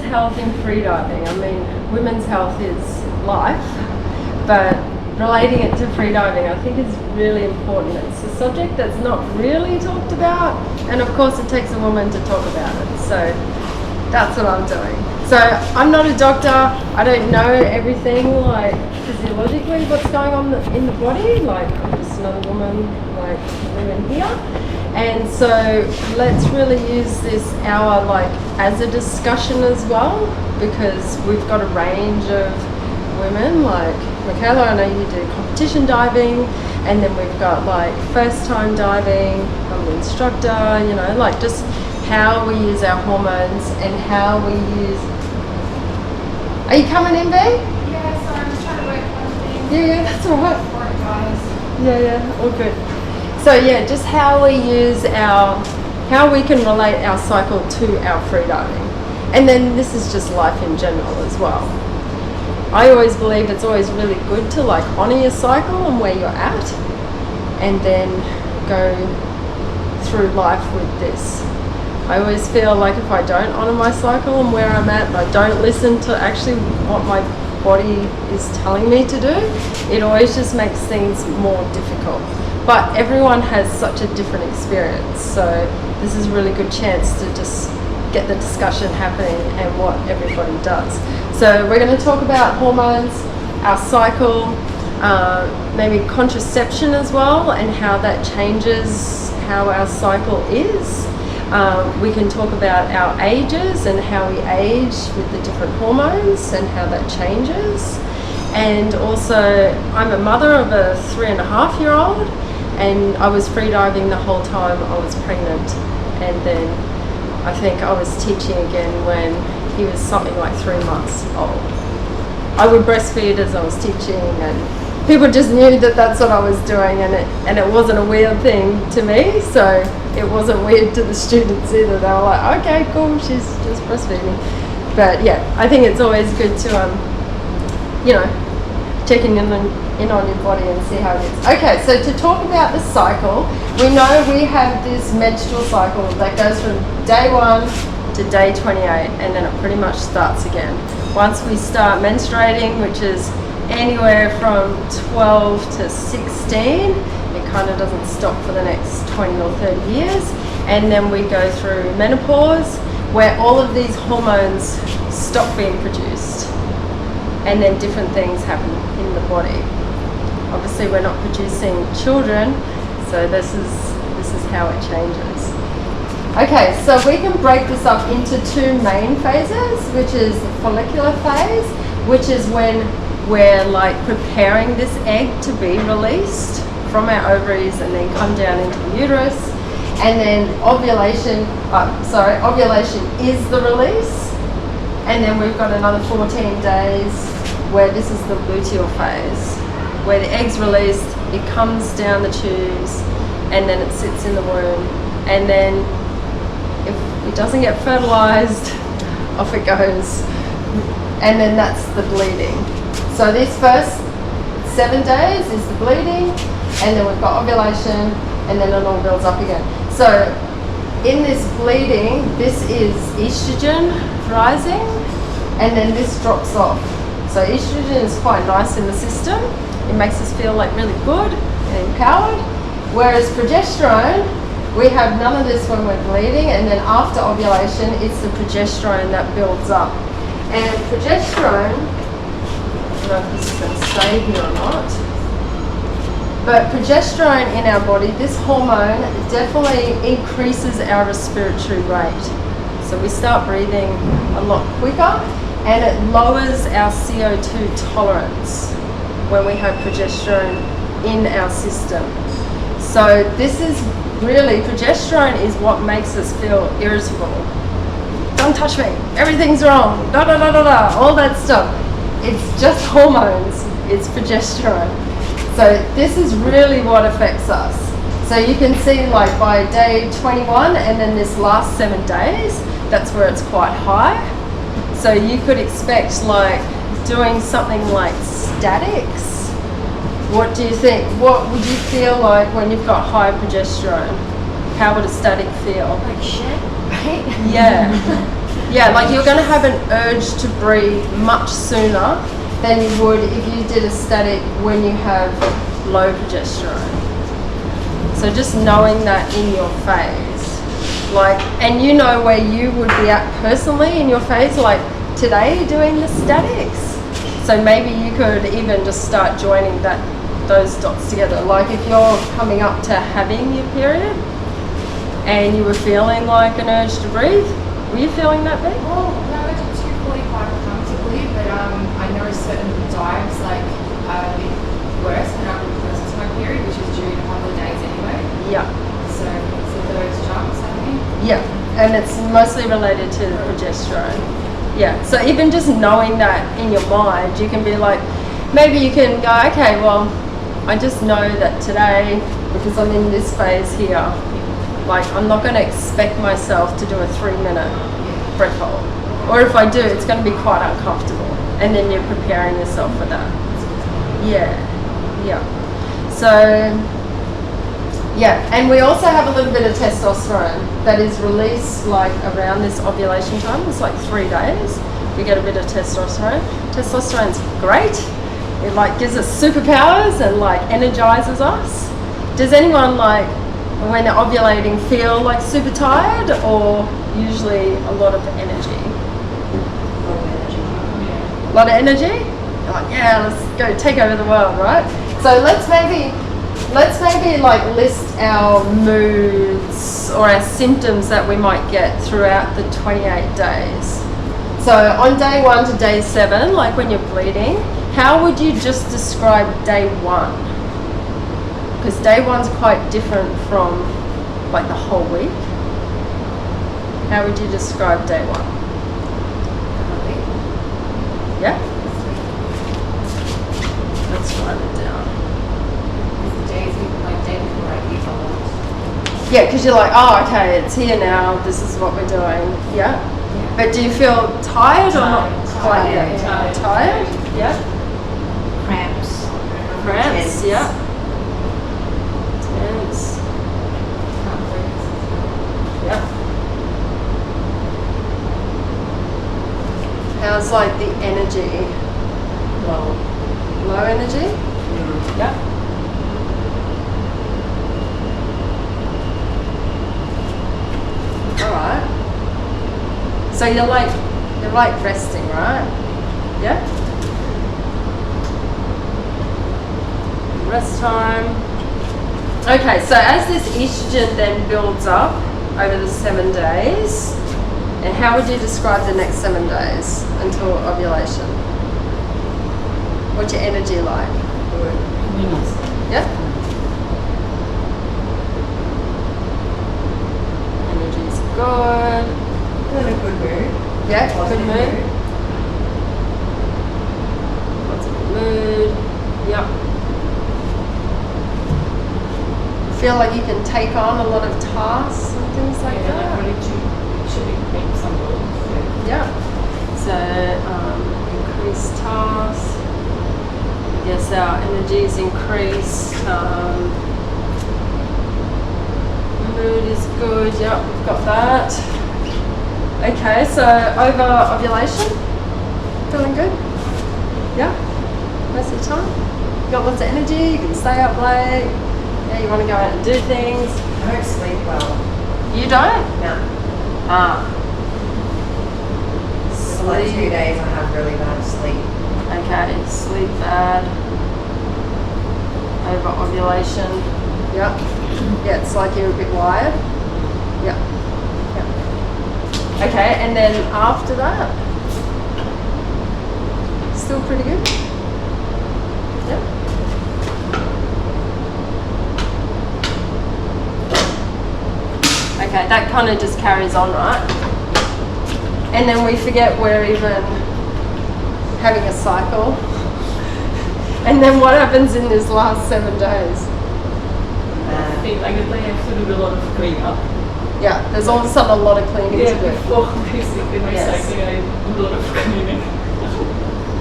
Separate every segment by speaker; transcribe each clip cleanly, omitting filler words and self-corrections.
Speaker 1: health in freediving. I mean, women's health is life, but relating it to freediving I think is really important. It's a subject that's not really talked about, and of course it takes a woman to talk about it, so that's what I'm doing. So I'm not a doctor, I don't know everything like physiologically what's going on in the body, like I'm just another woman like women here. And so let's really use this hour like as a discussion as well, because we've got a range of women, like Michaela, I know you do competition diving, and then we've got like first time diving, I'm an instructor, you know, like just how we use our hormones and how we use... Are you coming in, B?
Speaker 2: Yeah, sorry, I'm just trying to work on things.
Speaker 1: Yeah, that's all right.
Speaker 2: Alright, guys.
Speaker 1: Yeah, all good. So yeah, just how we use how we can relate our cycle to our freediving. And then this is just life in general as well. I always believe it's always really good to like honour your cycle and where you're at, and then go through life with this. I always feel like if I don't honour my cycle and where I'm at, and I don't listen to actually what my body is telling me to do, it always just makes things more difficult. But everyone has such a different experience, so this is a really good chance to just get the discussion happening and what everybody does. So we're going to talk about hormones, our cycle, maybe contraception as well, and how that changes how our cycle is. We can talk about our ages and how we age with the different hormones and how that changes. And also, I'm a mother of a 3.5-year-old, and I was freediving the whole time I was pregnant, and then I think I was teaching again when he was something like 3 months old. I would breastfeed as I was teaching, and people just knew that that's what I was doing, and it wasn't a weird thing to me, so it wasn't weird to the students either. They were like, okay, cool, she's just breastfeeding. But yeah, I think it's always good to you know, checking in on your body and see how it is. Okay, so to talk about the cycle, we know we have this menstrual cycle that goes from day 1 to day 28, and then it pretty much starts again. Once we start menstruating, which is anywhere from 12 to 16, it kind of doesn't stop for the next 20 or 30 years. And then we go through menopause, where all of these hormones stop being produced, and then different things happen in the body. Obviously we're not producing children, so this is how it changes. Okay, so we can break this up into 2 main phases, which is the follicular phase, which is when we're like preparing this egg to be released from our ovaries and then come down into the uterus. And then ovulation is the release. And then we've got another 14 days where this is the luteal phase, where the egg's released, it comes down the tubes, and then it sits in the womb. And then if it doesn't get fertilized, off it goes. And then that's the bleeding. So these first 7 days is the bleeding, and then we've got ovulation, and then it all builds up again. So in this bleeding, this is estrogen rising, and then this drops off. So estrogen is quite nice in the system. It makes us feel like really good and empowered. Whereas progesterone, we have none of this when we're bleeding, and then after ovulation, it's the progesterone that builds up. And progesterone, I don't know if this is going to stay here or not, but progesterone in our body, this hormone definitely increases our respiratory rate. So we start breathing a lot quicker, and it lowers our CO2 tolerance when we have progesterone in our system. So this is really, progesterone is what makes us feel irritable. Don't touch me, everything's wrong, da da da da da, all that stuff. It's just hormones, it's progesterone. So this is really what affects us. So you can see like by day 21 and then this last 7 days, that's where it's quite high. So you could expect like doing something like statics. What do you think? What would you feel like when you've got high progesterone? how would a static feel?
Speaker 3: Like shit, right?
Speaker 1: Yeah. Yeah, like you're going to have an urge to breathe much sooner than you would if you did a static when you have low progesterone. So just knowing that in your phase, like, and you know where you would be at personally in your phase, like today you're doing the statics. So maybe you could even just start joining those dots together. Like if you're coming up to having your period and you were feeling like an urge to breathe, were you feeling that big?
Speaker 2: Well, no, I did 245 comfortably, but I know certain dives like are a bit worse when I'm close to my period, which is due in a couple of days anyway.
Speaker 1: Yeah.
Speaker 2: So those jumps, I think.
Speaker 1: Yeah, and it's mostly related to the progesterone. Yeah, so even just knowing that in your mind, you can be like, maybe you can go, okay, well, I just know that today, because I'm in this phase here, like I'm not going to expect myself to do a 3-minute breath hold. Or if I do, it's going to be quite uncomfortable. And then you're preparing yourself for that. Yeah, yeah. So, yeah, and we also have a little bit of testosterone that is released like around this ovulation time. It's like 3 days. We get a bit of testosterone. Testosterone's great. It like gives us superpowers and like energizes us. Does anyone like when they're ovulating feel like super tired or usually a lot of energy? A lot of energy? You're like, yeah, let's go take over the world, right? So let's maybe like list our moods or our symptoms that we might get throughout the 28 days. So on day 1 to day 7, like when you're bleeding, how would you just describe day 1? Because day 1's quite different from like the whole week. How would you describe day 1? Yeah? Let's write it down. Yeah, because you're like, oh, okay, it's here now. This is what we're doing. Yeah. But do you feel tired or not quite yet? Tired? Yeah.
Speaker 3: Cramps.
Speaker 1: Cramps? Yeah. Tense. Yeah. How's like the energy?
Speaker 3: Low.
Speaker 1: Low energy? Yeah. Alright. So you're like resting, right? Yeah? Rest time. Okay, so as this estrogen then builds up over the 7 days, and how would you describe the next 7 days until ovulation? What's your energy like? Yeah? Energy's good.
Speaker 3: In a good mood.
Speaker 1: Yeah,
Speaker 3: Positive
Speaker 1: good mood. Lots of mood. Yep. Feel like you can take on a lot of tasks and things like that. Yeah. So increased tasks. I guess our energy is increased. Mood is good. Yep, we've got that. Okay, so over ovulation, feeling good? Yeah? Most of the time? You got lots of energy, you can stay up late. Yeah, you want to go out and do things.
Speaker 3: I don't sleep well.
Speaker 1: You don't?
Speaker 3: No.
Speaker 1: Ah.
Speaker 3: For like 2 days I have really bad sleep.
Speaker 1: Okay, sleep bad. Over ovulation. Yep. Yeah, it's like you're a bit wired. Yep. Yep. Okay, and then after that, still pretty good. Yep. Okay, that kind of just carries on, right? And then we forget we're even having a cycle. And then what happens in this last 7 days?
Speaker 4: I think I have to do a lot of cleaning up.
Speaker 1: Yeah, there's all of a sudden a lot of cleaning to do.
Speaker 4: Before basically my
Speaker 1: Yes.
Speaker 4: cycling I do a lot of cleaning.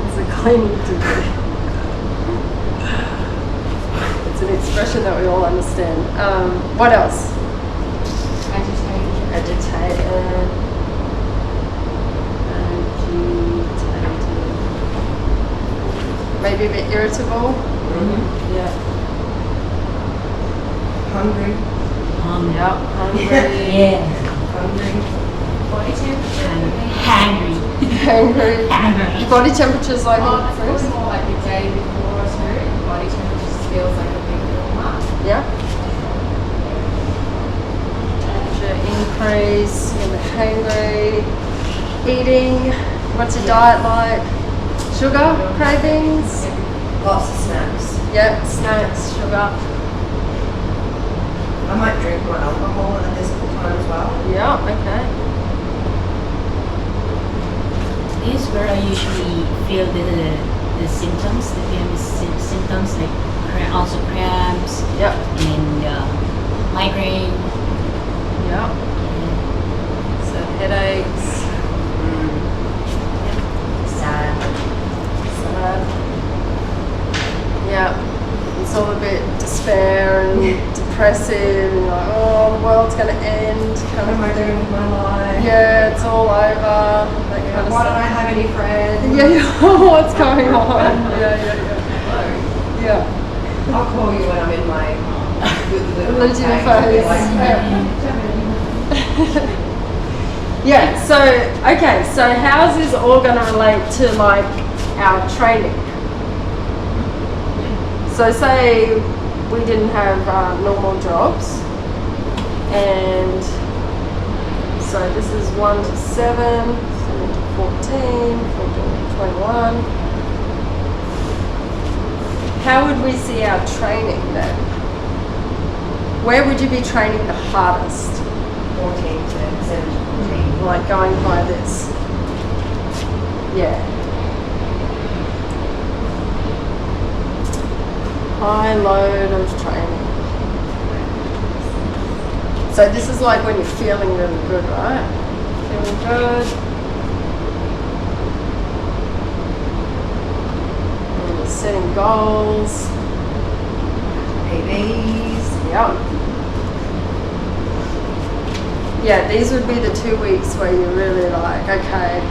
Speaker 1: It's a cleaning to do. It's an expression that we all understand. What else? agitated. Maybe a bit irritable. Yeah.
Speaker 3: Hungry.
Speaker 1: Yeah. Hungry.
Speaker 4: Yeah.
Speaker 3: Hungry.
Speaker 2: Body temperature.
Speaker 4: Hungry.
Speaker 1: Hungry. Body temperature's like
Speaker 2: Oh, it's
Speaker 1: increased.
Speaker 2: probably more like the day before or two. Body temperature just feels like a big warm-up.
Speaker 1: Yeah. Temperature increase. You're a bit hungry. Eating. What's your diet like? Sugar cravings?
Speaker 3: Lots of snacks.
Speaker 1: Yeah, snacks, sugar.
Speaker 3: I might drink my alcohol at this time as well.
Speaker 1: Yeah, okay.
Speaker 4: This is where I usually feel the symptoms, the PMS symptoms, like also cramps
Speaker 1: Yep.
Speaker 4: and migraine.
Speaker 1: Yep. So headaches.
Speaker 3: Sad.
Speaker 1: Sad. Yeah. It's all a bit despair and depressive and like, oh, the world's going to end.
Speaker 3: What am I doing with my life?
Speaker 1: Yeah, it's all over. That kind of
Speaker 3: Why don't I
Speaker 1: stuff.
Speaker 3: have any friends?
Speaker 1: Yeah, what's going on? Yeah. Yeah.
Speaker 3: I'll call you when I'm in my good little
Speaker 1: Lose your
Speaker 3: tank.
Speaker 1: face.
Speaker 3: Like,
Speaker 1: Yeah, so, okay, so how's this all going to relate to like our training? So say we didn't have normal jobs, and so this is 1 to 7, 7 to 14, 14 to 21. How would we see our training then? Where would you be training the hardest?
Speaker 3: 14 to 7 to 14.
Speaker 1: Like going by this? Yeah. High load of training. So this is like when you're feeling really good, right? Feeling good. And you're setting goals.
Speaker 3: PBs.
Speaker 1: Yeah. Yeah, these would be the 2 weeks where you're really like, okay,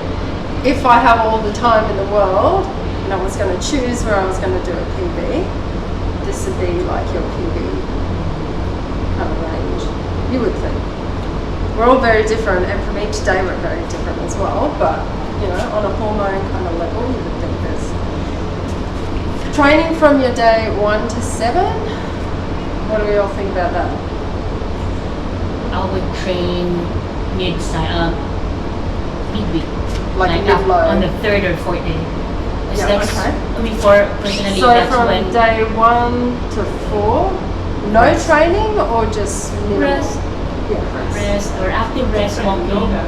Speaker 1: if I have all the time in the world and I was going to choose where I was going to do a PB, this would be like your PB kind of range, you would think. We're all very different, and from each day we're very different as well, but you know, on a hormone kind of level, you would think this. Training from your day 1 to 7, what do we all think about that?
Speaker 4: I would train midweek,
Speaker 1: Like mid-load.
Speaker 4: on the 3rd or 4th day.
Speaker 1: Yeah,
Speaker 4: That's,
Speaker 1: okay.
Speaker 4: I mean, for personally,
Speaker 1: So
Speaker 4: that's
Speaker 1: from
Speaker 4: when
Speaker 1: day 1 to 4, no training or just minimal?
Speaker 4: Rest.
Speaker 1: Yeah, rest.
Speaker 4: rest or active rest, walking, yoga.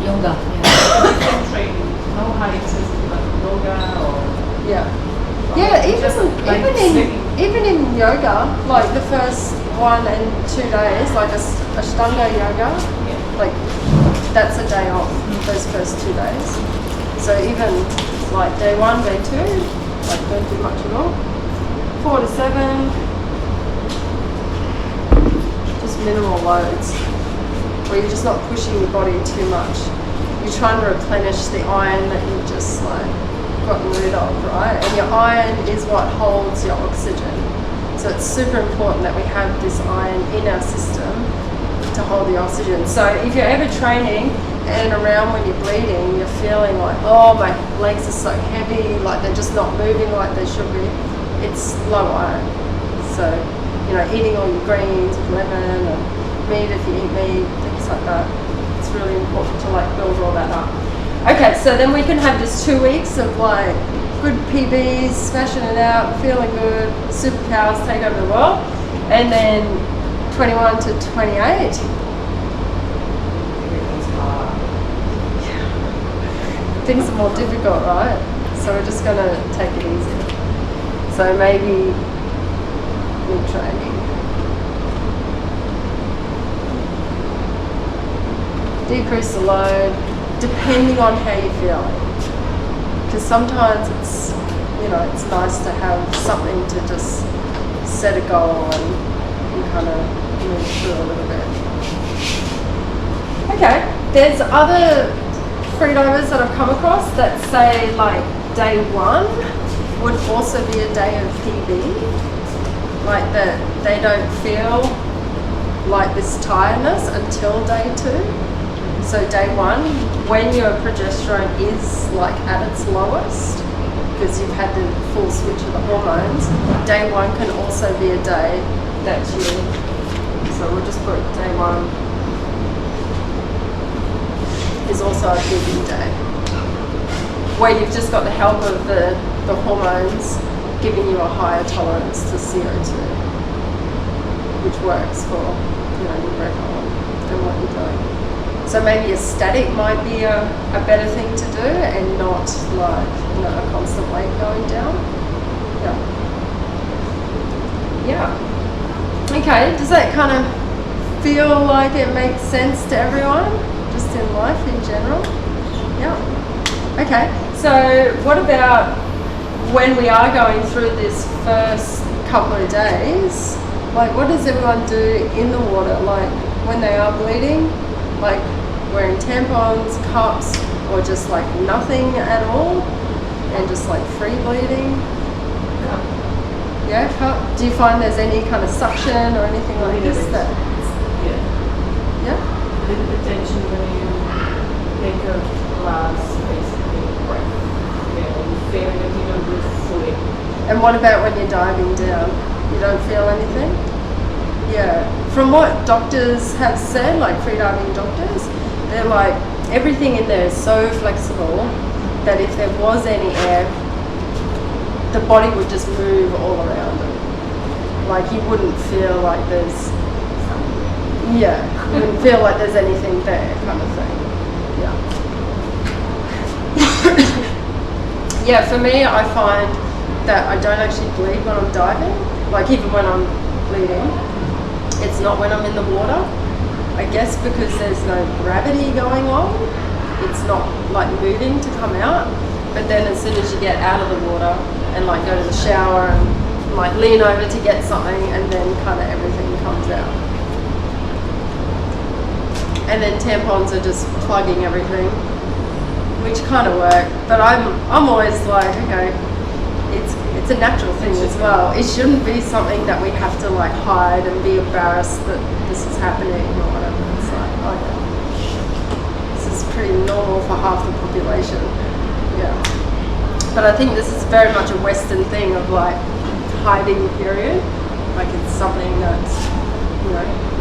Speaker 4: Yeah.
Speaker 5: Different training, no high intensity like yoga or
Speaker 1: Yeah. Yeah,
Speaker 5: just like sitting.
Speaker 1: even in yoga, like the first 1 and 2 days, like Ashtanga yoga, like that's a day off, those first 2 days. So even like day 1, day 2, like don't do much at all. 4 to 7, just minimal loads, where you're just not pushing your body too much. You're trying to replenish the iron that you've just like gotten rid of, right? And your iron is what holds your oxygen. So it's super important that we have this iron in our system to hold the oxygen. So if you're ever training and around when you're bleeding, you're feeling like, oh, my legs are so heavy, like they're just not moving like they should be, it's low iron. So, you know, eating all your greens with lemon and meat if you eat meat, things like that. It's really important to like build all that up. Okay, so then we can have this 2 weeks of like good PBs, smashing it out, feeling good, superpowers take over the world, and then 21 to 28.
Speaker 3: Everything's hard.
Speaker 1: Things are more difficult, right? So we're just gonna take it easy. So maybe mid training. Decrease the load, depending on how you're feeling. Because sometimes it's, you know, it's nice to have something to just set a goal and kind of move through a little bit. There's other freedivers that I've come across that say like day 1 would also be a day of PB, like that they don't feel like this tiredness until day 2. So day 1, when your progesterone is like at its lowest, because you've had the full switch of the hormones, day 1 can also be a day that you, so we'll just put day 1 is also a PB day, where you've just got the help of the hormones giving you a higher tolerance to CO2, which works for your record and what you're doing. So maybe a static might be a better thing to do, and not like a constant weight going down. Yeah. Okay, does that kind of feel like it makes sense to everyone? Just in life in general? Yeah. Okay, so what about when we are going through this first couple of days? Like, what does everyone do in the water? Like, when they are bleeding? Like, wearing tampons, cups, or just like nothing at all? And just like free bleeding? Yeah, cup. Do you find there's any kind of suction or anything like this? Yeah?
Speaker 5: A little bit tension when you take a last basically breath. You feel that you don't breathe fully.
Speaker 1: And what about when you're diving down? You don't feel anything? Yeah. From what doctors have said, like freediving doctors, they're like, everything in there is so flexible that if there was any air, the body would just move all around it. Like, you wouldn't feel like there's, you wouldn't feel like there's anything there, kind of thing. Yeah, for me, I find that I don't actually bleed when I'm diving. Like, even when I'm bleeding, it's not when I'm in the water. I guess because there's no gravity going on, it's not like moving to come out. But then as soon as you get out of the water and like go to the shower and like lean over to get something, and then kind of everything comes out. And then tampons are just plugging everything, which kind of work. But I'm always like, okay, it's a natural thing as well. It shouldn't be something that we have to like hide and be embarrassed that this is happening or whatever. It's like, okay, this is pretty normal for half the population. Yeah. But I think this is very much a Western thing of like hiding your period. Like, it's something that's,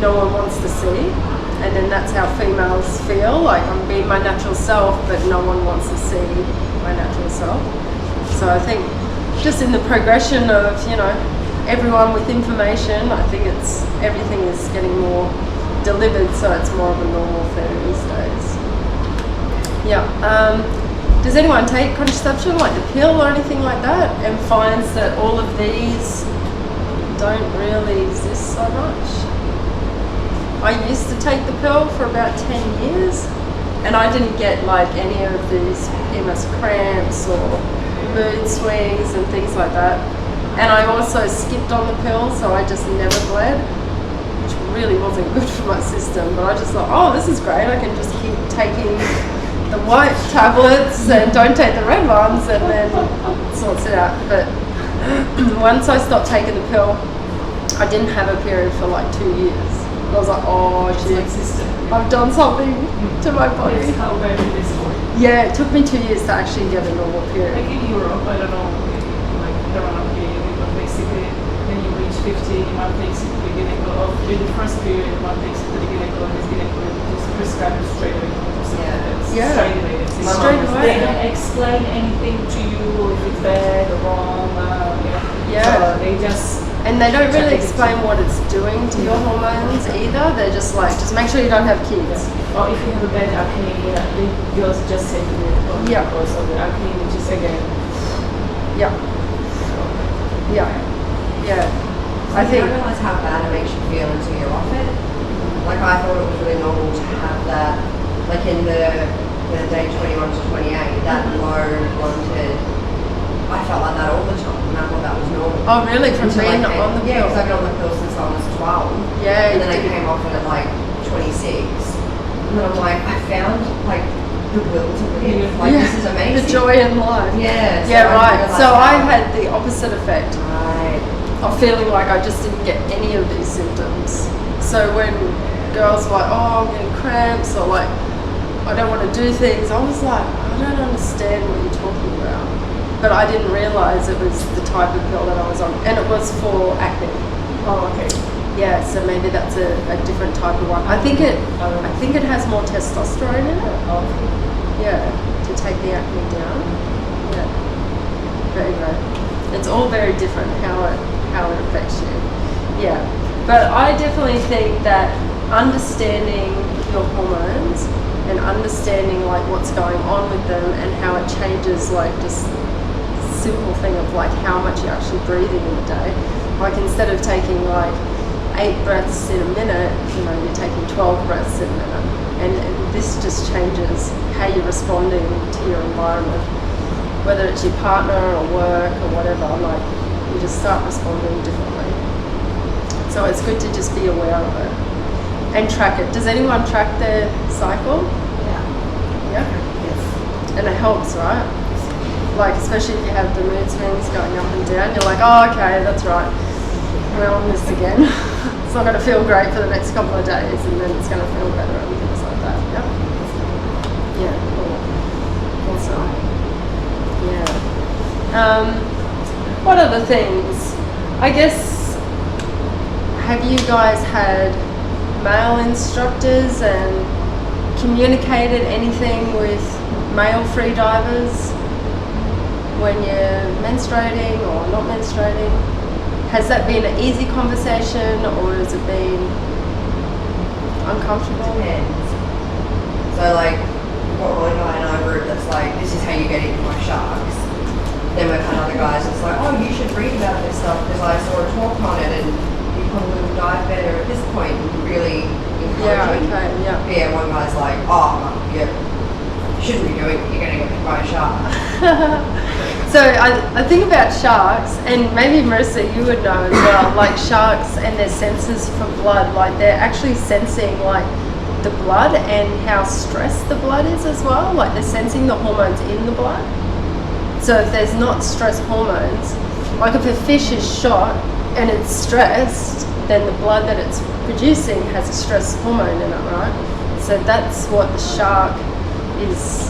Speaker 1: no one wants to see. And then that's how females feel, like I'm being my natural self, but no one wants to see my natural self. So I think just in the progression of, everyone with information, I think everything is getting more delivered, so it's more of a normal thing these days. Yeah. Does anyone take contraception, like the pill or anything like that, and finds that all of these don't really exist so much? I used to take the pill for about 10 years, and I didn't get like any of these PMS cramps or mood swings and things like that. And I also skipped on the pill, so I just never bled, which really wasn't good for my system. But I just thought, oh, this is great. I can just keep taking the white tablets and don't take the red ones, and then it sorts it out. But once I stopped taking the pill, I didn't have a period for like 2 years. I was like, oh shit, I've done something to my body.
Speaker 5: Yes, how bad it is for you.
Speaker 1: Yeah, it took me 2 years to actually get a normal period.
Speaker 5: Like in Europe, I don't know, like around here, but basically when you reach 50, one takes it to the gynecology, with the first period, one takes it to the gynecology, just prescribe it straight away.
Speaker 1: Yeah.
Speaker 5: Straight away.
Speaker 1: Straight away.
Speaker 5: They don't explain anything to you if it's bad or wrong.
Speaker 1: Yeah.
Speaker 5: So they just...
Speaker 1: And they don't really explain what it's doing to your hormones either. They're just like, just make sure you don't have kids.
Speaker 5: Or if you have a bad acne, they girls just say to me, because of the acne, which is again.
Speaker 1: Yeah. I think.
Speaker 3: You don't realise how bad it makes you feel until you're off it. Like, I thought it was really normal to have that, like in the day 21 to 28, that low blunted. I felt like that all the time, and I thought that was normal.
Speaker 1: Oh, really? From being on the pill?
Speaker 3: Yeah, because I've been on the pill since I was 12.
Speaker 1: Yeah.
Speaker 3: And then I came off it at like 26. And then I'm like, I found like the will to live. Like
Speaker 1: Yeah.
Speaker 3: this is amazing.
Speaker 1: The joy in life.
Speaker 3: Yeah. So
Speaker 1: Yeah,
Speaker 3: I
Speaker 1: right.
Speaker 3: realised
Speaker 1: So I
Speaker 3: that.
Speaker 1: had the opposite effect
Speaker 3: Right.
Speaker 1: of feeling like I just didn't get any of these symptoms. So when girls were like, oh, I'm getting cramps, or like, I don't want to do things, I was like, I don't understand what you're talking about. But I didn't realise it was the type of pill that I was on. And it was for acne.
Speaker 5: Oh, okay.
Speaker 1: Yeah, so maybe that's a different type of one. I think it has more testosterone in it.
Speaker 5: Okay.
Speaker 1: Yeah, to take the acne down. Yeah, very good. It's all very different how it affects you. Yeah, but I definitely think that understanding your hormones and understanding like what's going on with them and how it changes, like just simple thing of like how much you're actually breathing in a day. Like instead of taking like 8 breaths in a minute, you know, you're taking 12 breaths in a minute. And this just changes how you're responding to your environment. Whether it's your partner or work or whatever, like you just start responding differently. So it's good to just be aware of it and track it. Does anyone track their cycle?
Speaker 3: Yeah.
Speaker 1: Yeah.
Speaker 3: Yes.
Speaker 1: And it helps, right? Like especially if you have the mood swings going up and down, you're like, oh, okay, that's right. We're on this again. It's not going to feel great for the next couple of days, and then it's going to feel better and things like that. Yep. Yeah. Cool. Awesome. Yeah. What other things? I guess, have you guys had male instructors and communicated anything with male freedivers when you're menstruating or not menstruating? Has that been an easy conversation or has it been uncomfortable?
Speaker 3: Depends. So like, we've got one guy in our group that's like, this is how you get eaten by sharks. Then we've had other guys that's like, oh, you should read about this stuff because I saw a talk on it and you probably will dive better at this point. And really
Speaker 1: Yeah,
Speaker 3: encouraging.
Speaker 1: okay, yeah.
Speaker 3: But yeah, one guy's like, oh, yeah, you shouldn't be doing it. You're going to get bit by a shark.
Speaker 1: So I think about sharks, and maybe Marissa, you would know as well, like sharks and their senses for blood, like they're actually sensing like the blood and how stressed the blood is as well, like they're sensing the hormones in the blood. So if there's not stress hormones, like if a fish is shot and it's stressed, then the blood that it's producing has a stress hormone in it, right? So that's what the shark is,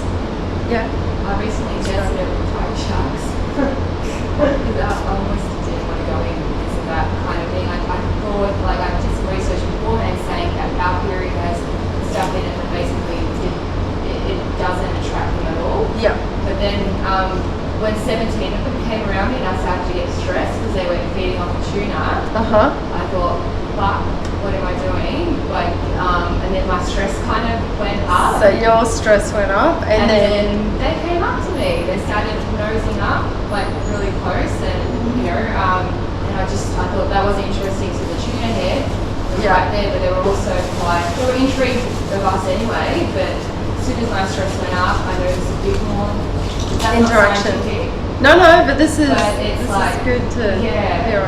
Speaker 1: yeah.
Speaker 2: I recently tested it with tiger sharks. Because I almost didn't want to go in because of that kind of thing. I thought, like, I did some research beforehand saying that our period has stuff in it that basically it doesn't attract them at all.
Speaker 1: Yeah.
Speaker 2: But then when 17 of them came around me and I started to get stressed because they were feeding off the tuna,
Speaker 1: Uh-huh.
Speaker 2: I thought, fuck, what am I doing? Like, and then my stress kind of went up.
Speaker 1: So your stress went up
Speaker 2: And
Speaker 1: and then
Speaker 2: they came up to me. They started nosing up, like really close, and you know, and I thought that was interesting. So the tuna head was
Speaker 1: Yeah.
Speaker 2: right there, but they were also they were intrigued of us anyway. But as soon as my stress went up, I noticed a bit more that's not
Speaker 1: Interaction.
Speaker 2: scientific,
Speaker 1: No, but this is
Speaker 2: but it's like
Speaker 1: good to hear it.
Speaker 2: it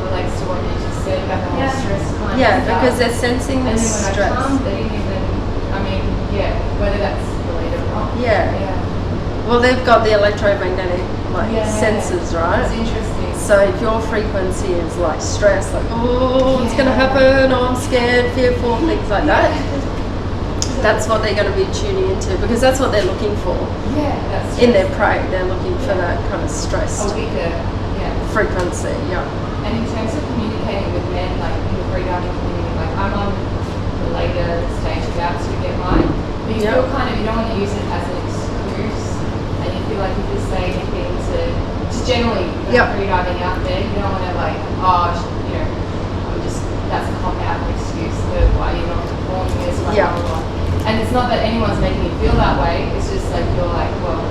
Speaker 2: relates to what you just said about the whole stress kind of
Speaker 1: Yeah,
Speaker 2: stuff.
Speaker 1: because they're sensing
Speaker 2: And
Speaker 1: the
Speaker 2: then when I
Speaker 1: stress.
Speaker 2: come, they didn't even, I mean, yeah, whether that's related or not.
Speaker 1: Yeah. Well, they've got the electromagnetic like
Speaker 2: Yeah.
Speaker 1: sensors, right?
Speaker 2: It's interesting.
Speaker 1: So if your frequency is like stress, like oh, it's gonna
Speaker 2: Yeah.
Speaker 1: happen, oh, I'm scared, fearful, things like that. That's what they're going to be tuning into because that's what they're looking for
Speaker 2: Yeah, that's
Speaker 1: in their prey. They're looking for that kind of stress
Speaker 2: a weaker, yeah.
Speaker 1: frequency. Yeah.
Speaker 2: And in terms of communicating with men, like in the freediving community, like I'm on the later stage about to get mine, but you
Speaker 1: Yeah.
Speaker 2: feel kind of, you don't want to use it as an excuse, and you feel like if you say anything to, just generally
Speaker 1: Yeah.
Speaker 2: freediving out there, you don't want to like, oh, you know, that's a cop-out excuse for why you're not performing this, like,
Speaker 1: Yeah.
Speaker 2: blah, blah, blah. And it's not that anyone's making you feel that way, it's just like you're like, well,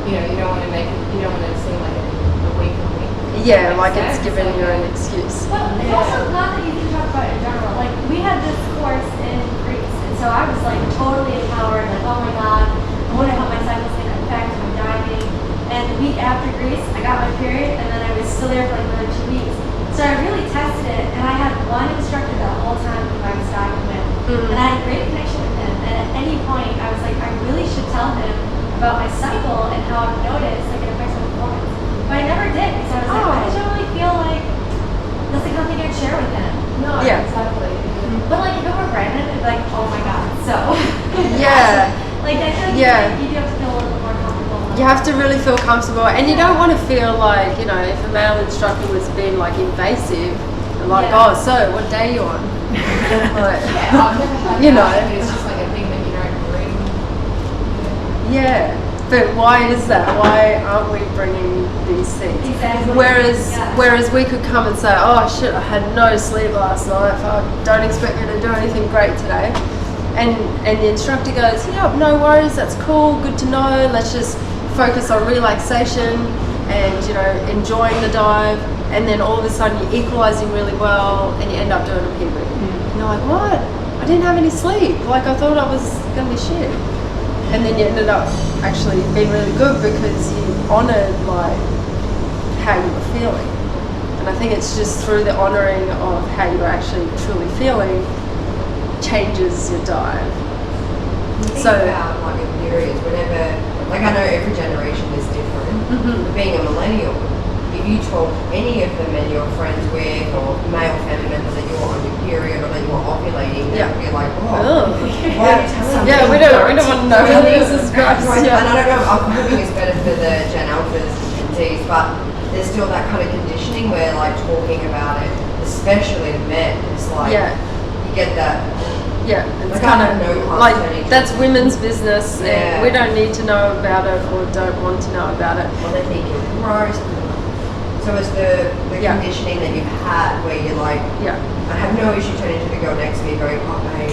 Speaker 2: you know, you don't want to seem like a weak link.
Speaker 1: Yeah, like it's giving you an excuse.
Speaker 6: Well, it's also not that you can talk about it in general. Like, we had this course in Greece, and so I was like totally empowered, like, oh my god, I wonder how my cycle's going to affect my diving. And the week after Greece, I got my period, and then I was still there for like another 2 weeks. So I really tested it, and I had one instructor the whole time who I was diving with. And I had great about my cycle and how I've noticed like it affects my performance. But I never did because I was like, I just don't really feel like that's the kind of thing I'd share with him.
Speaker 2: No,
Speaker 1: Yeah.
Speaker 2: exactly.
Speaker 6: But like if it were Brandon, it'd be like, oh my god, so
Speaker 1: Yeah.
Speaker 6: like I feel like
Speaker 1: Yeah.
Speaker 6: you do have to feel a little bit more comfortable.
Speaker 1: You have to really feel comfortable, and you don't want to feel like, you know, if a male instructor was being like invasive, like,
Speaker 6: Yeah.
Speaker 1: oh, so what day are you on? Like,
Speaker 2: Yeah, I've never had
Speaker 1: You
Speaker 2: that.
Speaker 1: know.
Speaker 2: It's just like a thing that you don't bring.
Speaker 1: yeah. But why is that? Why aren't we bringing these things?
Speaker 6: Exactly.
Speaker 1: Whereas we could come and say, oh shit, I had no sleep last night. Fuck, don't expect me to do anything great today. And the instructor goes, yeah, no worries, that's cool, good to know. Let's just focus on relaxation and, you know, enjoying the dive. And then all of a sudden you're equalizing really well and you end up doing a PB. And you're like, what? I didn't have any sleep. Like I thought I was gonna be shit. And then you ended up actually being really good because you honoured like how you were feeling. And I think it's just through the honouring of how you were actually truly feeling changes your dive.
Speaker 3: Think about like in periods, whenever, like I know every generation is different, but being a millennial, if you talk any of the men you're friends with or male family members that you're on your period or that you're ovulating,
Speaker 1: Yeah.
Speaker 3: they'll be like, oh,
Speaker 1: Oh.
Speaker 3: why are you telling me?
Speaker 1: Yeah, we don't want to know how this is gross.
Speaker 3: And
Speaker 1: Yeah.
Speaker 3: I don't know, I'm hoping it's better for the Gen Alphas and Ds, but there's still that kind of conditioning where like talking about it, especially the men, it's like,
Speaker 1: Yeah.
Speaker 3: you get that.
Speaker 1: Yeah, it's
Speaker 3: Like,
Speaker 1: kind
Speaker 3: I have no
Speaker 1: of like
Speaker 3: concept.
Speaker 1: that's women's business,
Speaker 3: Yeah.
Speaker 1: and we don't need to know about it or don't want to know about it.
Speaker 3: Well, they think you're gross. So it's the
Speaker 1: Yeah.
Speaker 3: conditioning that you've had where you're like,
Speaker 1: Yeah,
Speaker 3: I have no issue turning to the girl next to me going, oh, hey,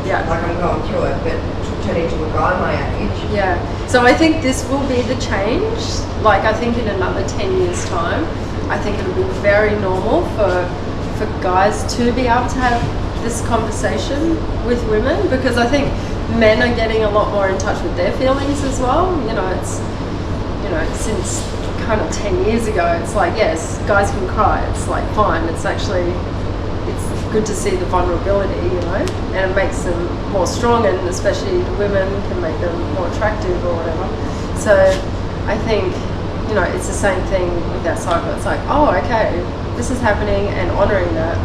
Speaker 1: yeah,
Speaker 3: like I'm going through it, but turning to a guy my age,
Speaker 1: yeah. So I think this will be the change. Like I think in another 10 years' time, I think it'll be very normal for guys to be able to have this conversation with women, because I think men are getting a lot more in touch with their feelings as well. You know, it's, you know, since kind of 10 years ago, it's like, yes, guys can cry, it's like fine, it's actually, it's good to see the vulnerability, you know, and it makes them more strong, and especially the women can make them more attractive or whatever. So I think, you know, it's the same thing with our cycle. It's like, oh, okay, this is happening, and honouring that,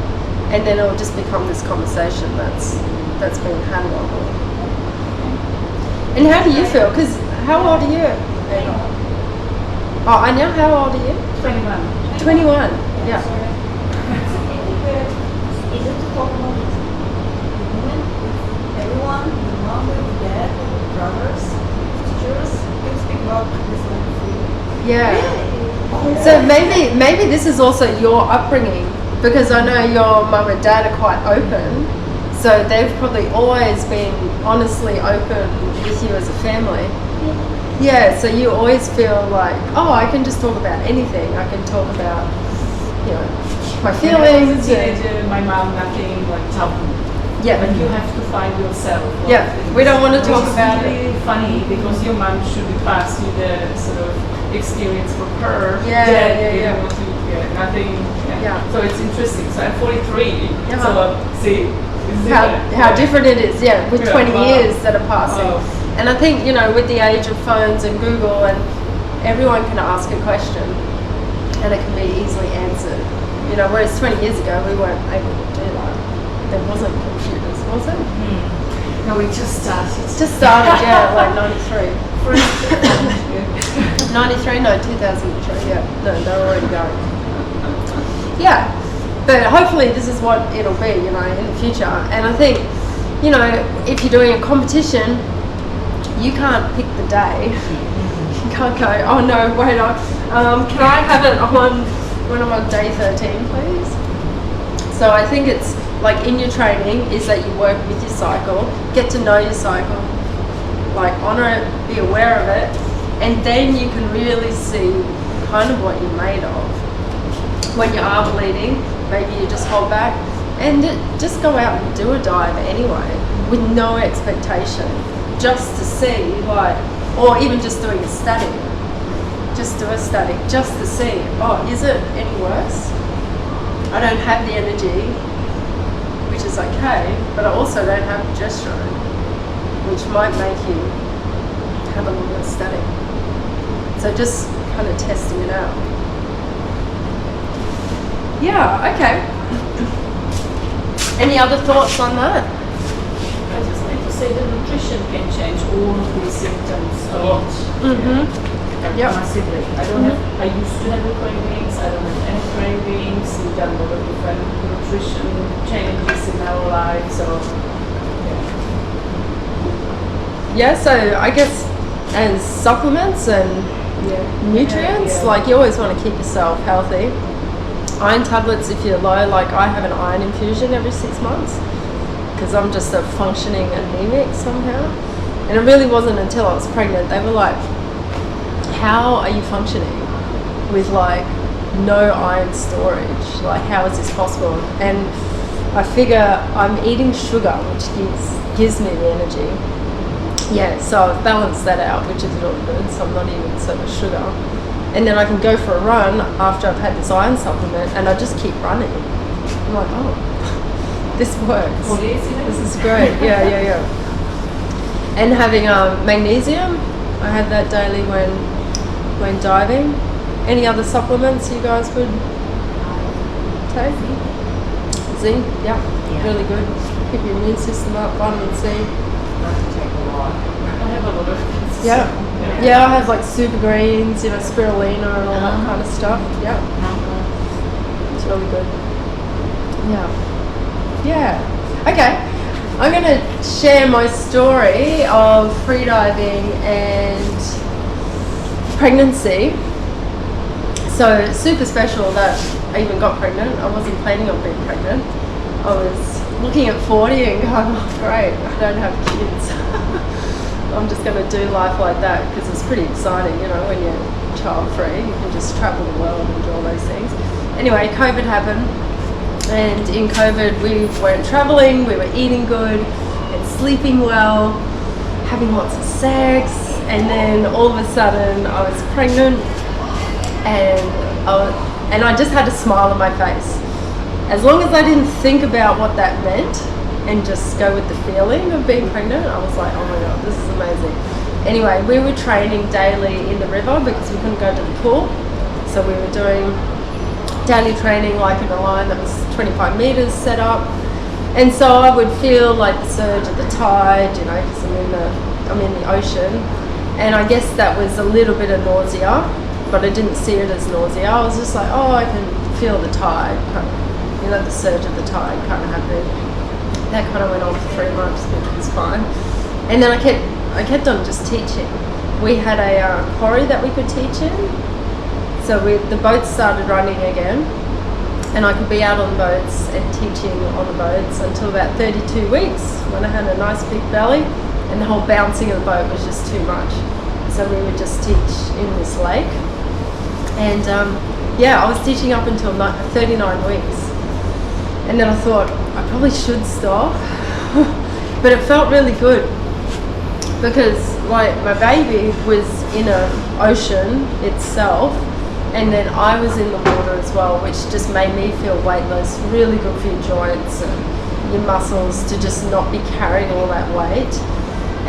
Speaker 1: and then it'll just become this conversation that's being had a lot more. And how do you feel? Because how old are you? Oh, Anya, how old are you?
Speaker 5: 21.
Speaker 1: 21. Yeah.
Speaker 7: Is it to talk about it with women, with everyone, with mom, with dad, with brothers, teachers? Can you speak about this like freely?
Speaker 1: Yeah. So maybe this is also your upbringing, because I know your mum and dad are quite open, so they've probably always been honestly open with you as a family. Yeah, so you always feel like, oh, I can just talk about anything. I can talk about, you know, my
Speaker 5: When I
Speaker 1: feelings.
Speaker 5: was a teenager, my mom, nothing like taboo.
Speaker 1: Yeah.
Speaker 5: Like you have to find yourself.
Speaker 1: Yeah, we don't want to talk about
Speaker 5: It's really funny because your mom should be pass you the sort of experience from her.
Speaker 1: Yeah,
Speaker 5: Dad
Speaker 1: yeah,
Speaker 5: didn't
Speaker 1: yeah.
Speaker 5: want to, nothing.
Speaker 1: Yeah.
Speaker 5: So it's interesting. So I'm 43.
Speaker 1: Yeah.
Speaker 5: So see, it's
Speaker 1: How different it is, yeah, with
Speaker 5: Yeah,
Speaker 1: 20
Speaker 5: wow.
Speaker 1: years that are passing.
Speaker 5: Wow.
Speaker 1: And I think, you know, with the age of phones and Google, and everyone can ask a question and it can be easily answered. You know, whereas 20 years ago we weren't able to do that. There wasn't computers, was it?
Speaker 2: No, we just started.
Speaker 1: Just started, yeah, like 93. 93, no, 2003, yeah. No, they're already going. Yeah, but hopefully this is what it'll be, you know, in the future. And I think, you know, if you're doing a competition, you can't pick the day. You can't go, oh no, wait, can I have it on when I'm on day 13, please? So I think it's like in your training is that you work with your cycle, get to know your cycle, like honour it, be aware of it, and then you can really see kind of what you're made of. When you are bleeding, maybe you just hold back and just go out and do a dive anyway with no expectation, just to see, like, or even just doing a static. Just do a static, just to see, oh, is it any worse? I don't have the energy, which is okay, but I also don't have progesterone, which might make you have a longer study. So just kind of testing it out. Yeah, okay. Any other thoughts on that?
Speaker 5: I just need to say the nutrition can change all of these symptoms a lot. Like
Speaker 1: Yep.
Speaker 5: massively. I used to have the cravings, I don't have any cravings, we've done a lot of different nutrition changes in our life, so
Speaker 1: Yeah, so I guess as supplements and nutrients,
Speaker 5: Yeah.
Speaker 1: like you always want to keep yourself healthy. Iron tablets if you're low, like I have an iron infusion every 6 months because I'm just a functioning anemic somehow. And it really wasn't until I was pregnant, they were like, how are you functioning with like no iron storage? Like how is this possible? And I figure I'm eating sugar, which gives me the energy. Yeah, so I've balanced that out, which is really good. So I'm not eating so much sugar. And then I can go for a run after I've had this iron supplement and I just keep running. I'm like, oh, this works. This is great. Yeah. And having magnesium, I had that daily when diving. Any other supplements you guys would take? Zinc, yeah, really good. Keep your immune system up, vitamin C.
Speaker 3: Not to take a lot.
Speaker 5: I have a lot of things.
Speaker 1: Yeah, I have like super greens, spirulina and all that kind of stuff. Yeah, it's really good. Yeah. Okay, I'm gonna share my story of freediving and pregnancy. So super special that I even got pregnant. I wasn't planning on being pregnant. I was looking at 40 and going, oh, great, I don't have kids. I'm just going to do life like that because it's pretty exciting, when you're child free. You can just travel the world and do all those things. Anyway, COVID happened, and in COVID we weren't traveling, we were eating good and sleeping well, having lots of sex, and then all of a sudden I was pregnant, and I just had a smile on my face. As long as I didn't think about what that meant and just go with the feeling of being pregnant, I was like, oh my God, this is amazing. Anyway, we were training daily in the river because we couldn't go to the pool. So we were doing daily training like in a line that was 25 meters set up. And so I would feel like the surge of the tide, because I'm in the ocean. And I guess that was a little bit of nausea, but I didn't see it as nausea. I was just like, oh, I can feel the tide, the surge of the tide kind of happening. That kind of went on for 3 months, which was fine. And then I kept on just teaching. We had a quarry that we could teach in. So the boats started running again, and I could be out on the boats and teaching on the boats until about 32 weeks when I had a nice big belly, and the whole bouncing of the boat was just too much. So we would just teach in this lake. And I was teaching up until 39 weeks. And then I thought, I probably should stop. But it felt really good because like my baby was in an ocean itself, and then I was in the water as well, which just made me feel weightless, really good for your joints and your muscles to just not be carrying all that weight.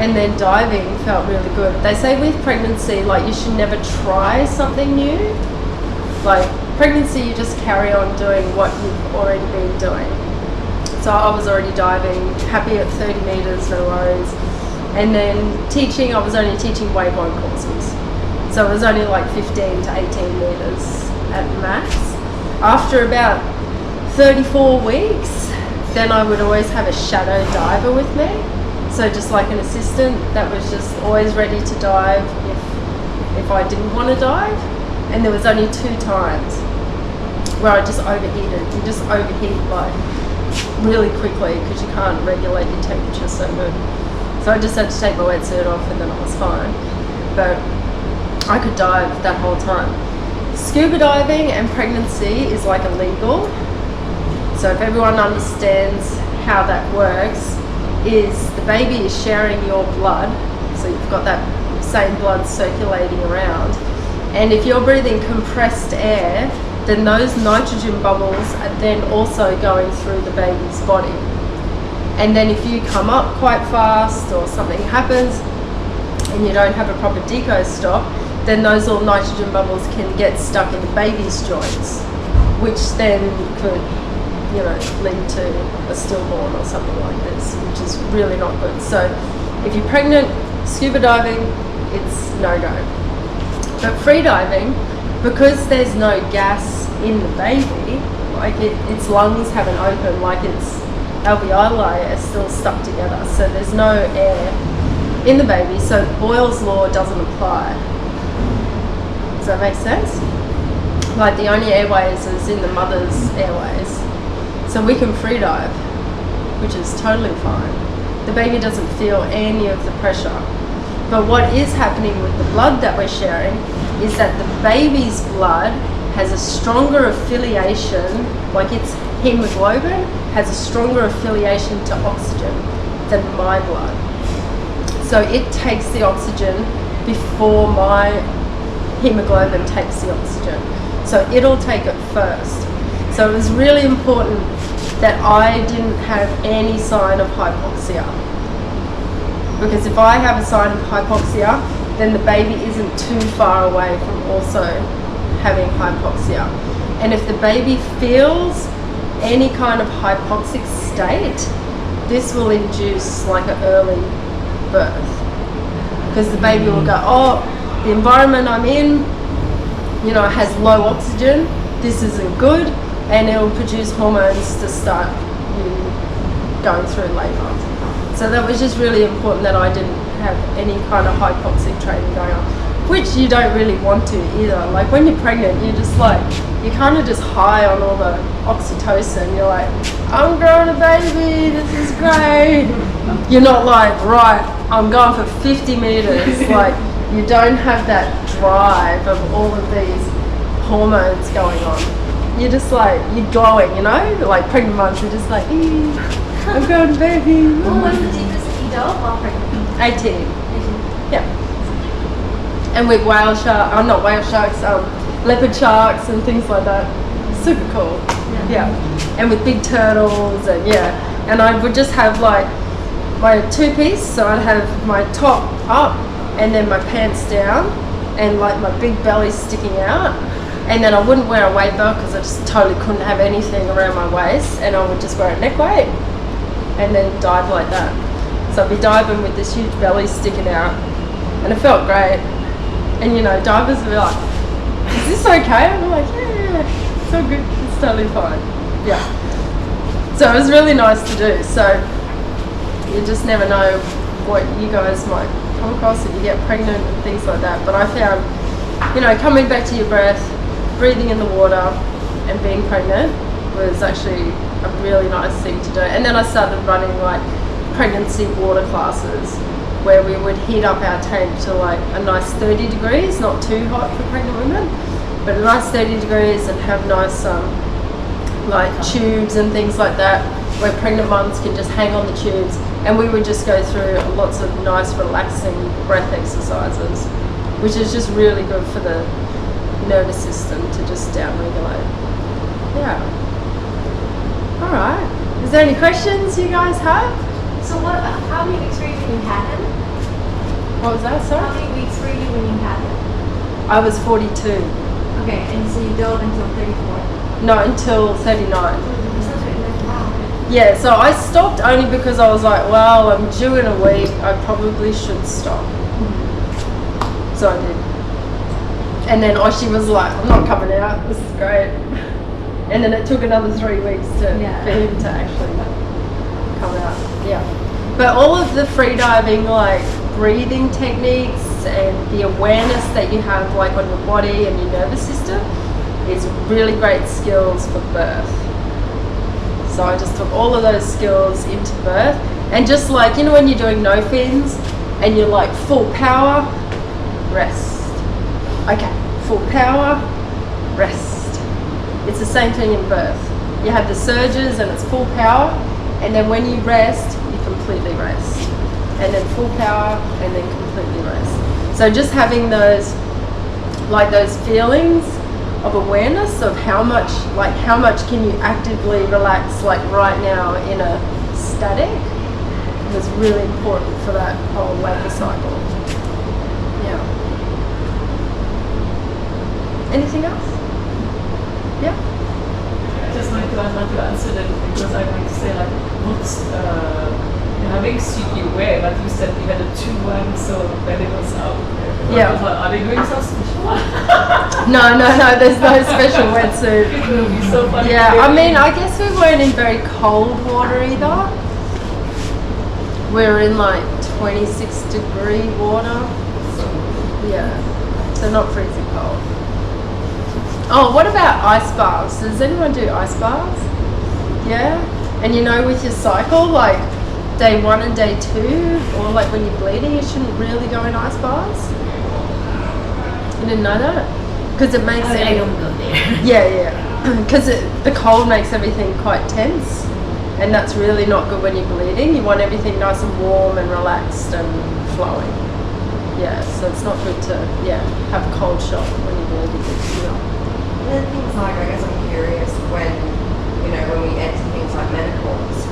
Speaker 1: And then diving felt really good. They say with pregnancy, like you should never try something new. Like pregnancy, you just carry on doing what you've already been doing. So I was already diving, happy at 30 meters, no worries. And then teaching, I was only teaching wave 1 courses. So it was only like 15 to 18 meters at max. After about 34 weeks, then I would always have a shadow diver with me. So just like an assistant that was just always ready to dive if I didn't want to dive. And there was only 2 times where I just overheated. You just overheat like really quickly because you can't regulate your temperature so good. So I just had to take my wetsuit off and then I was fine. But I could dive that whole time. Scuba diving and pregnancy is like illegal. So if everyone understands how that works, is the baby is sharing your blood. So you've got that same blood circulating around. And if you're breathing compressed air, then those nitrogen bubbles are then also going through the baby's body. And then if you come up quite fast or something happens, and you don't have a proper deco stop, then those little nitrogen bubbles can get stuck in the baby's joints, which then could, lead to a stillborn or something like this, which is really not good. So if you're pregnant, scuba diving, it's no-go. But freediving, because there's no gas in the baby, like its lungs haven't opened, like its alveoli are still stuck together, so there's no air in the baby, so Boyle's law doesn't apply. Does that make sense? Like the only airways is in the mother's airways. So we can free dive, which is totally fine. The baby doesn't feel any of the pressure. But what is happening with the blood that we're sharing is that the baby's blood has a stronger affiliation, like its hemoglobin has a stronger affiliation to oxygen than my blood. So it takes the oxygen before my hemoglobin takes the oxygen. So it'll take it first. So it was really important that I didn't have any sign of hypoxia. Because if I have a sign of hypoxia, then the baby isn't too far away from also having hypoxia. And if the baby feels any kind of hypoxic state, this will induce like an early birth. Because the baby will go, oh, the environment I'm in, has low oxygen, this isn't good, and it will produce hormones to start going through labour. So that was just really important that I didn't have any kind of hypoxic training going on, which you don't really want to either. Like when you're pregnant, you're just like, you're kind of just high on all the oxytocin. You're like, I'm growing a baby, this is great. You're not like, right, I'm going for 50 meters. Like you don't have that drive of all of these hormones going on. You're just like, you're glowing, like pregnant moms are just like, I'm growing a baby.
Speaker 6: What was the deepest that you dove while pregnant?
Speaker 1: 18. Yeah. And with not whale sharks, leopard sharks and things like that. Super cool. Yeah. And with big turtles and and I would just have like my two-piece, so I'd have my top up and then my pants down and like my big belly sticking out, and then I wouldn't wear a weight belt because I just totally couldn't have anything around my waist, and I would just wear a neck weight and then dive like that. So I'd be diving with this huge belly sticking out, and it felt great. And divers would be like, is this okay? I'm like, yeah, it's all good, it's totally fine. Yeah. So it was really nice to do. So you just never know what you guys might come across if you get pregnant and things like that. But I found, coming back to your breath, breathing in the water and being pregnant was actually a really nice thing to do. And then I started running like pregnancy water classes where we would heat up our tank to like a nice 30 degrees, not too hot for pregnant women, but a nice 30 degrees, and have nice like tubes and things like that where pregnant mums can just hang on the tubes, and we would just go through lots of nice relaxing breath exercises, which is just really good for the nervous system to just down regulate. Yeah. All right. Is there any questions you guys have?
Speaker 6: So how many weeks were you when you had him?
Speaker 1: What was that,
Speaker 6: How
Speaker 1: sorry?
Speaker 6: many weeks were you when you had him?
Speaker 1: I was 42.
Speaker 6: Okay, and so you dove until 34.
Speaker 1: No, until 39.
Speaker 6: Sounds really good. Wow.
Speaker 1: Yeah, so I stopped only because I was like, well, I'm due in a week, I probably should stop. So I did. And then Oshi was like, I'm not coming out, this is great. And then it took another 3 weeks for him to actually come out. Yeah. But all of the freediving, like breathing techniques and the awareness that you have like on your body and your nervous system is really great skills for birth. So I just took all of those skills into birth, and just like, when you're doing no fins and you're like full power, rest. Okay, full power, rest. It's the same thing in birth. You have the surges and it's full power, and then when you rest, you completely rest. And then full power, and then completely rest. So just having those feelings of awareness of how much can you actively relax like right now in a static was really important for that whole labor cycle. Yeah. Anything else? Yeah.
Speaker 5: Just wanted to answer that because I want to say like what's having CQA, but you said you had a 2-1, so that it was out.
Speaker 1: Yeah.
Speaker 5: Are they doing some special?
Speaker 1: No, there's no special wetsuit.
Speaker 5: It will be so funny.
Speaker 1: Yeah, I mean, I guess we weren't in very cold water either. We're in like 26 degree water. Yeah, so not freezing cold. Oh, what about ice baths? Does anyone do ice baths? Yeah? And you know, with your cycle, like day 1 and day 2, or like when you're bleeding, you shouldn't really go in ice baths? You didn't know that? Because it makes
Speaker 4: I don't go there.
Speaker 1: Yeah. Because the cold makes everything quite tense, and that's really not good when you're bleeding. You want everything nice and warm and relaxed and flowing. Yeah, so it's not good to have a cold shock when you're bleeding.
Speaker 3: And then things like, I guess I'm curious when we enter things like menopause,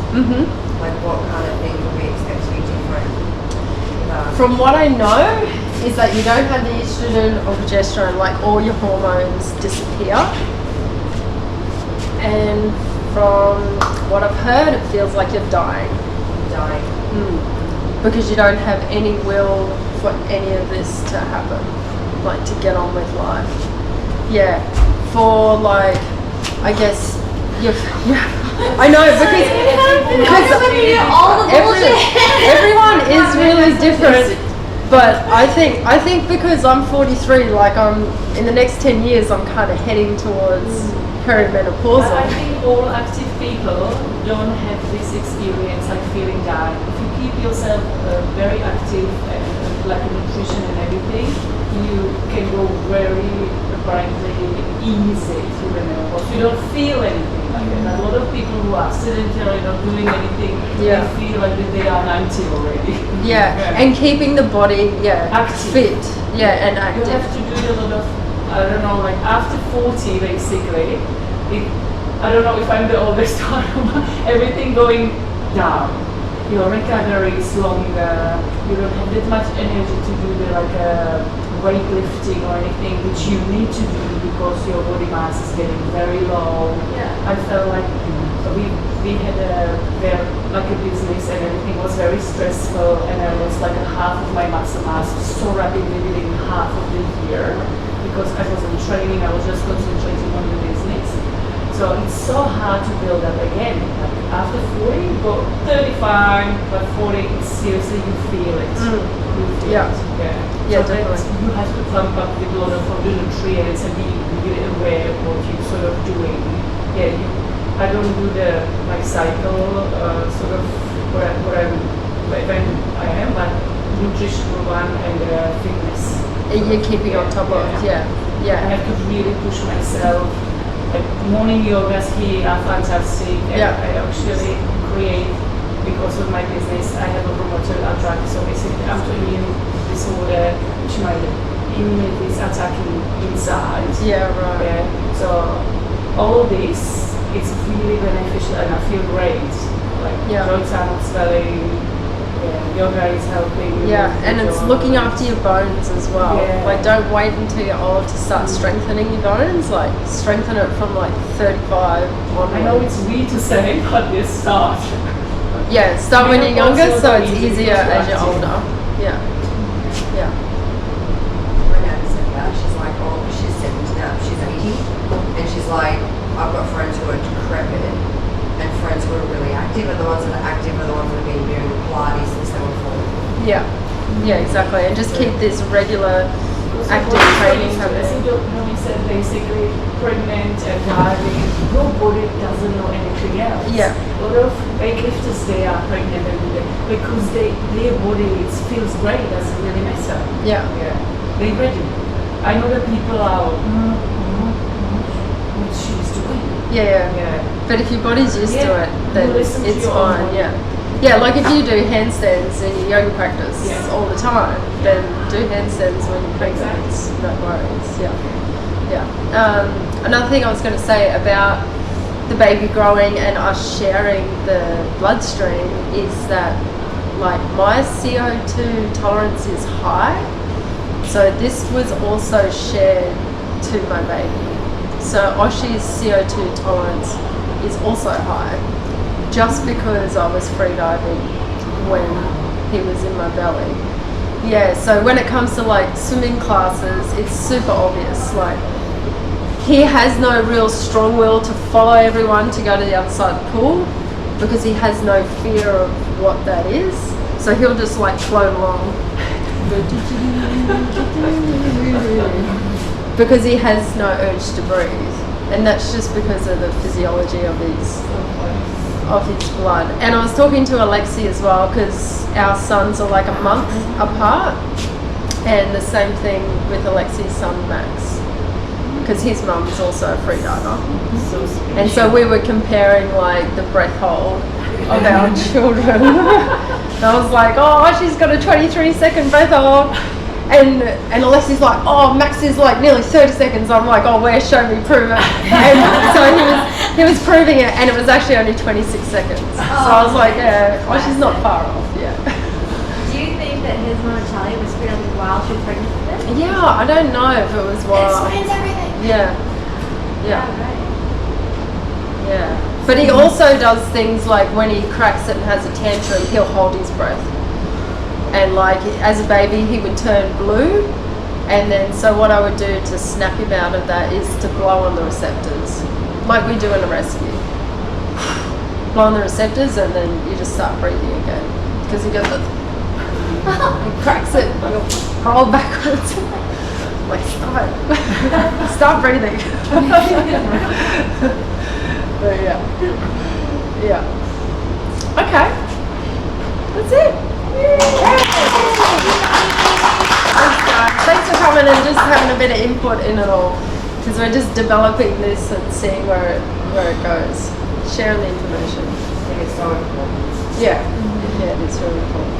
Speaker 3: like what kind of things would we expect to be different?
Speaker 1: From what I know is that you don't have the estrogen or progesterone, like all your hormones disappear. And from what I've heard, it feels like you're dying. Because you don't have any will for any of this to happen, like to get on with life. Yeah, for like, I guess, I know, because everyone is really different. But I think because I'm 43, like I'm in the next 10 years, I'm kind of heading towards perimenopausal.
Speaker 5: I think all active people don't have this experience like feeling down. If you keep yourself very active and like nutrition and everything, you can go very apparently easy through the menopause. You don't feel anything like that. A lot of people who are sedentary, not doing anything, they feel like that they are 90 already.
Speaker 1: Yeah, and keeping the body
Speaker 5: active.
Speaker 1: fit. Yeah, and active.
Speaker 5: You have to do a lot of, I don't know, like after 40 basically, I don't know if I'm the oldest one, everything going down. Your recovery is longer, you don't have that much energy to do the weightlifting or anything which you need to do because your body mass is getting very low. I felt like we had a business and everything was very stressful, and I lost like a half of my muscle mass so rapidly within half of the year because I wasn't training, I was just concentrating on the business. So it's so hard to build up again. Like after 40, you go 35, but 40, seriously you feel it. You feel it.
Speaker 1: Yeah,
Speaker 5: so
Speaker 1: definitely.
Speaker 5: You have to pump up with a lot of the nutrients and be really aware of what you're sort of doing. I don't do the cycle sort of where when I am, but nutritional one and fitness.
Speaker 1: You're keeping on top of,
Speaker 5: I have to really push myself. Like morning yogas here are fantastic, and I actually create, because of my business, I have a rheumatoid arthritis, so basically autoimmune disorder, which my immunity is attacking inside. So all of this, it's really beneficial and I feel great. Like joints are not swelling, yoga is helping.
Speaker 1: And it's looking after your bones as well. Like don't wait until you're old to start strengthening your bones. Like strengthen it from like 35 onwards.
Speaker 5: I know it's weird to say, but you start.
Speaker 1: Start when you're younger, so it's easier as you're older.
Speaker 3: My nan said that, she's like, she's 70 now, she's 80, and she's like, I've got friends who are decrepit and friends who are really active, and the ones that are active are the ones that have been doing Pilates since they were 40.
Speaker 1: Exactly, and just keep this regular active training happening.
Speaker 5: When we said basically pregnant and driving, your body doesn't know anything else. A lot of weightlifters, they are pregnant every day because their body feels great, doesn't really matter. They're ready. I know that people are what she's doing.
Speaker 1: But if your body's used to it, then it's fine. Like if you do handstands in your yoga practice all the time, then do handstands when you're pregnant. No worries. Another thing I was going to say about the baby growing and us sharing the bloodstream is that like my CO2 tolerance is high, So this was also shared to my baby. So Oshi's CO2 tolerance is also high, just because I was freediving when he was in my belly. Yeah, so when it comes to like swimming classes, it's super obvious. Like, he has no real strong will to follow everyone to go to the other side of the pool, because he has no fear of what that is. So he'll just like float along because he has no urge to breathe, and that's just because of the physiology of his blood. And I was talking to Alexi as well, because our sons are like a month apart, and the same thing with Alexi's son Max, because his mum is also a freediver. And so we were comparing like the breath hold of our children. And I was like, oh, she's got a 23-second breath hold. And Alexi's like, oh, Max is like nearly 30 seconds. I'm like, oh, where? Show me, prove it. And so he was proving it, and it was actually only 26 seconds. So I was like, yeah, oh, she's not far off, yeah.
Speaker 6: Do you think that his mom Charlie was freediving while she was pregnant with him?
Speaker 1: Yeah, I don't know if it was while.
Speaker 6: It explains everything.
Speaker 1: Yeah.
Speaker 6: Right.
Speaker 1: Yeah. But he also does things like when he cracks it and has a tantrum, he'll hold his breath. And like as a baby, he would turn blue. And then so what I would do to snap him out of that is to blow on the receptors, like we do in a rescue. Blow on the receptors, and then you just start breathing again. Because he goes, he cracks it, and he'll roll backwards. Like, stop it. Stop breathing. But yeah. Okay. That's it. Thanks for coming and just having a bit of input in it all, because we're just developing this and seeing where it goes. Sharing the information.
Speaker 3: I think it's so important.
Speaker 1: Yeah, it is really important.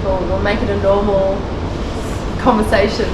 Speaker 1: Cool. We'll make it a normal conversation.